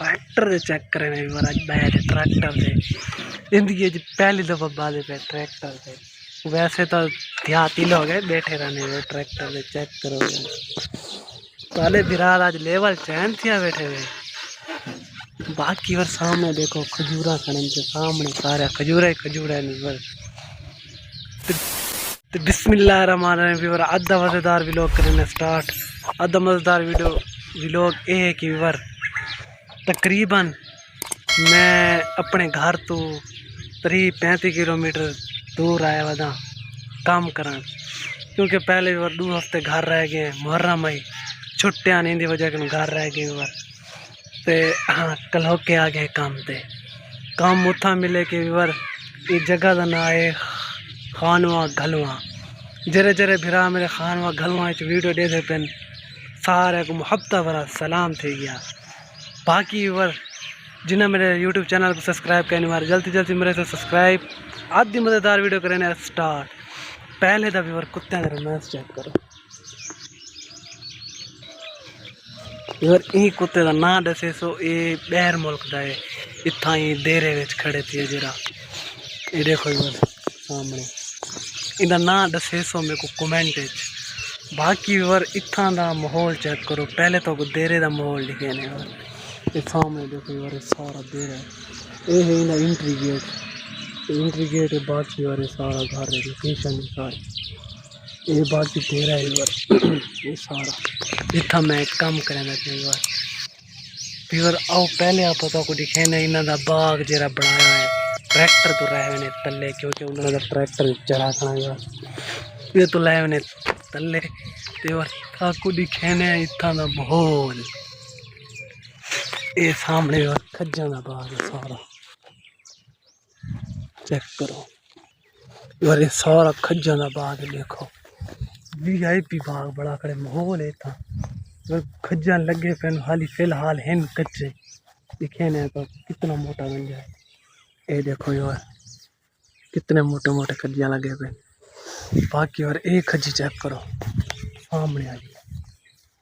Tractor दे check करे ने viewer अज बैठ ट्रैक्टर दे जिंदगी च पहली दफा बादे पे ट्रैक्टर दे। वैसे तो देहाती लोग है बैठे रहने वो ट्रैक्टर दे चेक करो पहले बिराद आज लेवल चैन थिया बैठे हुए। बाकी वर सामने देखो खजूरा खड़े के सामने सारे खजूरा ही खजूरा है। तो बिस्मिल्लाह रहमान रहीम व्यूअर आधा मज़ेदार व्लॉग करने स्टार्ट। आधा मज़ेदार व्लॉग ये है कि व्यूअर तकरीबन मैं अपने घर तो 30-35 किलोमीटर दूर आया वदा काम करन, क्योंकि पहले व्यूअर 2 हफ्ते घर रह गए मुहर्रम आई छुट्टियां नहीं दी वजह के घर रह गए व्यूअर। ते हाँ कल होके आ गए काम ते काम उथा मिले कि व्यूअर ये जगह का ना है खानवा घलवा। जरे जरे भिरा मेरे खानवा घलवा वीडियो दे पेन सारे को मुहब्बत भरा सलाम थी गया। बाकी व्यूअर जिन्हें मेरे यूट्यूब चैनल को सब्सक्राइब करने वाले जल्दी जल्दी मेरे से सब्सक्राइब। आधी मज़ेदार वीडियो करने स्टार्ट। पहले दा व्यूअर कुत्ते का रोमांस चेक करो व्यूअर। ई कुत्ते का ना दसे सो ये बैर मुल्क का है इतना ही देरे विच खड़े थे जरा ये देखो व्यूअर सामने इनका ना दसे सो मेरे को कमेंट। बाकी व्यूअर इतना का माहौल चेक करो। पहले तो देरे का माहौल लिखे ने ये सामने देखो यार सारा देरा है। ये है इना एंट्री गेट है। बाकी यार सारा घर है लोकेशन सारी ये बाकी देरा है यार ये सारा इतना मैं काम करना चाहिए यार। आओ पहले आप पता को दिखे ना इन्हों का बाग जरा बनाया है ट्रैक्टर तो रहे ने तले, क्योंकि उन्होंने ट्रैक्टर चढ़ा खड़ा यार ये तो लाए ने तले आपको दिखे ने इतना का माहौल। ये सामने खज्जा का बाग है सारा चेक करो यार ये सारा खज्जा का बाग है। देखो VIP बाग बड़ा करे माहौल है था खज्जा लगे पे हाली फिलहाल हैं कच्चे दिखे ने तो कितना मोटा बन जाए। ये देखो यार कितने मोटे मोटे खज्जा लगे पे। बाकी और एक खज्जी चेक करो सामने आ गई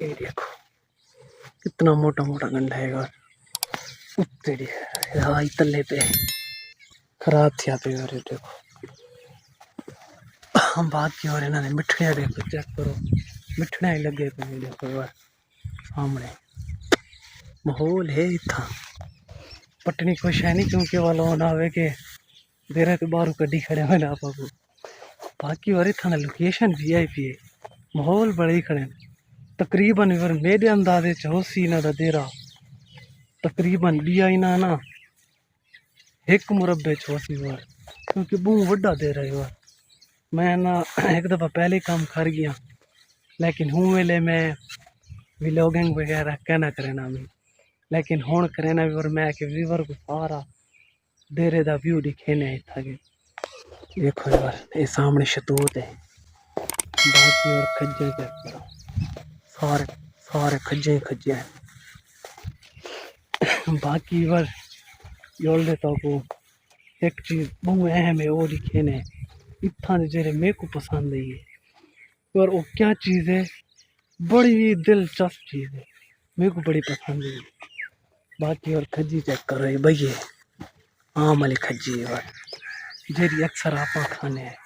ये देखो कितना मोटा मोटा गंडा है यार उत्तेरी है तले पे खराब थिया पे यार देखो। बाकी और इन्होंने मिठड़िया देखो चेक करो मिठड़िया ही लगे पे देखो यार सामने माहौल है इतना पटनी खुश है नहीं, क्योंकि वाला ना आवे के देर के बाहर कड्डी खड़े हुए ना आपको। बाकी और इतना लोकेशन VIP है माहौल बड़े ही खड़े तकरीबन इवर मेरे अंदाजे चौसी इन्हों का देरा तकरीबन लिया इना ना एक मुरब्बे चौसी बार, क्योंकि बहुत वड्डा दे रहे हो। मैं ना एक दफ़ा पहले काम कर गया लेकिन हूँ वेले मैं व्लॉगिंग वगैरह कहना करेना मैं, लेकिन हूँ करेना भी मैं कि व्यूवर को सारा देरे का व्यू दिखे ने इतना के देखो यार ये सामने शतूत है। बाकी और खज्जे चेक करो सारे सारे खज्जे ही खज्जे हैं। बाकी यार जोड़ देता को एक चीज़ बहुत अहम है वो दिखे ने इतना जरे मेरे को पसंद है ये और वो क्या चीज़ है बड़ी दिलचस्प चीज़ है मेरे को बड़ी पसंद है। बाकी और खज्जी चेक करो ये भैया आम वाली खज्जी है और जेरी अक्सर आप खाने हैं,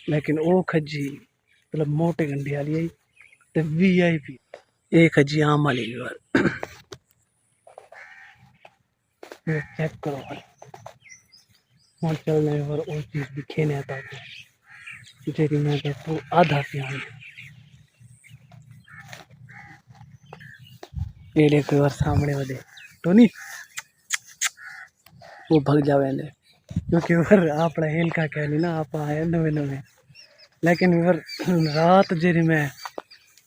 लेकिन वो खज्जी मतलब मोटे गंढे वाली आई तो VIP ये खज्जी आम वाली चेक करो और चलने और वो चीज़ दिखे नहीं आता जेरी मैं तो आधा प्यान ये देखो यार सामने वाले तो नहीं वो भग जावे ने, क्योंकि फिर आप हेल का कह नहीं ना आप आए नवे नवे, लेकिन फिर रात जेरी मैं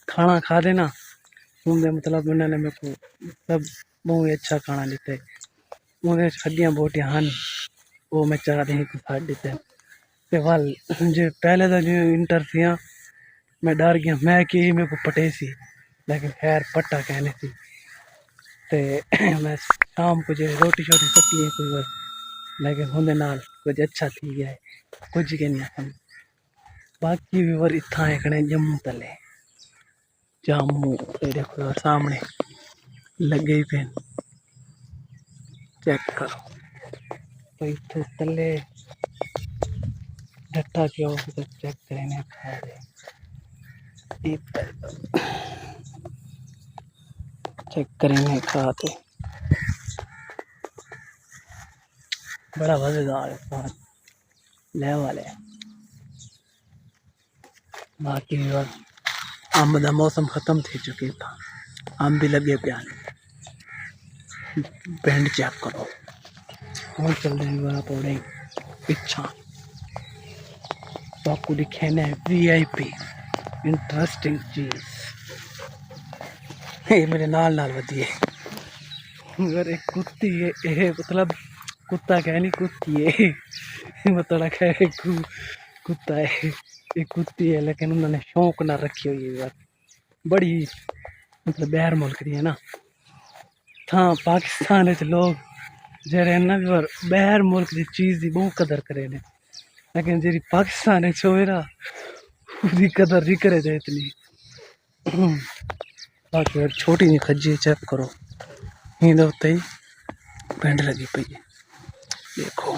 खाना खा देना घूमने मतलब उन्होंने मेरे को सब बहुत अच्छा खाना देते उन्हें हड्डियाँ बोटियाँ हन वो मैं चाह रही कुछ फाड़ देते ते वाल जो पहले तो जो इंटर थी मैं डर गया मैं कि मेरे को पटे सी, लेकिन खैर पट्टा कहने थी ते मैं शाम को जो रोटी शोटी सकी है कोई बस, लेकिन होने नाल कुछ अच्छा थी गया है कुछ के नहीं। बाकी भी वर इतना है कने जम्मू तले जम्मू देखो सामने लगे ही पे चेक करो तो इतने तले डट्टा क्यों तो चेक करेंगे खा दे चेक करेंगे खाते बड़ा मजेदार है ले वाले बाकी अंब का मौसम खत्म थी चुके था अंब भी लगे प्यान बैंड चेक करो और चल रहे बड़ा पौड़े पीछा तो आपको दिखे ने VIP इंटरेस्टिंग चीज ये मेरे नाल नाल वधी है मगर एक कुत्ती है ये मतलब कुत्ता कह नहीं कुत्ती है मतलब है कुत्ता है एक कुत्ती है लेकिन उन्होंने शौक ना रखी हुई है बड़ी मतलब बाहर मुल्क दी है ना हाँ पाकिस्तान लोग जेरे ना बाहर मुल्क की चीज़ की बहुत कदर करे ने लेकिन जी पाकिस्तान होवे ना उसकी कदर नहीं करे जाए इतनी बाकी छोटी जी खज्जी चेक करो हिंद उत्ते ही पेंड लगी पई है देखो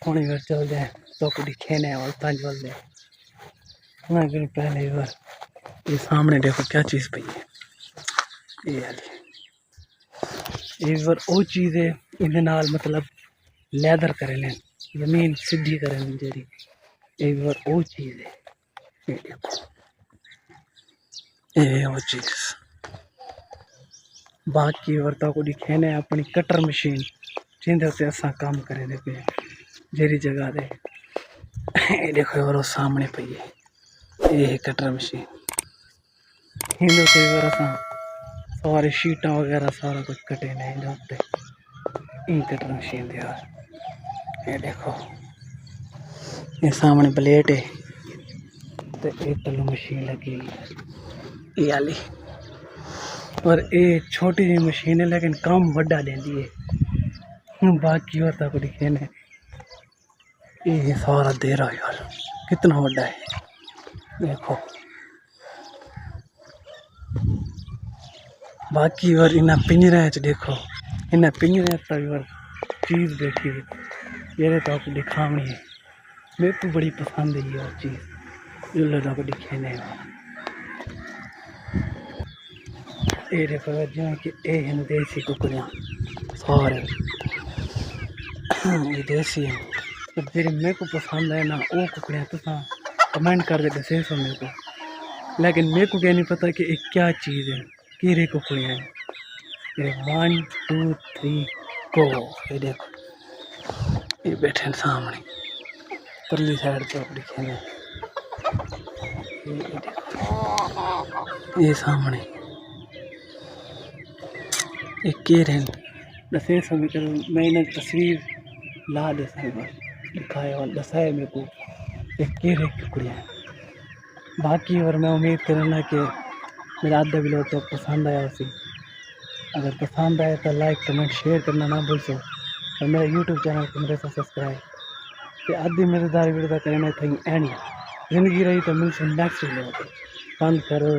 थोड़ी बार चल जाए तो कुछ खेने और पाँच बल दे पहले बार ये सामने देखो क्या चीज़ पई है ये बार वो चीज़ है इन्हें नाल मतलब लैदर करे लें जमीन सीधी करे लें जेरी एक बार वो चीज़ है ये देखो ये वो चीज़ बाकी वर्ता को दिखेने अपनी कटर मशीन जिंदे से असा काम करे दे पे जेरी जगह दे ये देखो और सामने पई है ये कटर मशीन हिंदू से और असा सारे शीटा वगैरह सारा कुछ कटे नहीं जाते इन कटर मशीन दे यार ये देखो ये सामने प्लेट है तो एक तलू मशीन लगी ये वाली और ये छोटी जी मशीन है लेकिन काम बड़ा देती है बाकी होता को दिखे ने ये सारा दे रहा यार कितना बड़ा है देखो बाकी और इन्हें पिंजरे देखो इन्हें पिंजरे तक चीज़ बैठी है ये तो आपको दिखावनी है मेरे को बड़ी पसंद है ये चीज़ जो लोगों को दिखे ने ये देखो जिवें कि ये देसी कुकड़ियाँ सारे ये देसी है तो जी मेरे को पसंद है ना वो कुकड़ियाँ तो कमेंट कर देते सही सो मेरे को लेकिन मेरे को क्या नहीं पता कि ये क्या चीज़ है कीड़े कुकड़ियाँ हैं ये 1 2 3 गो ये देखो ये बैठे हैं सामने परली साइड पर दिखे ये देखो ये सामने एक केर है दसे समय कर मैंने तस्वीर ला दे दिखाया और दसाया मेरे को एक केर एक टुकड़िया है बाकी और मैं उम्मीद करना कि मेरा आधा वीडियो तो पसंद आया उसी अगर पसंद आए तो लाइक कमेंट शेयर करना ना भूल सो और मेरा यूट्यूब चैनल को मेरे से सब्सक्राइब कि आधी मज़ेदार वीडियो का करना कहीं एंड जिंदगी रही तो मिलसे नेक्स्ट वीडियो बंद करो।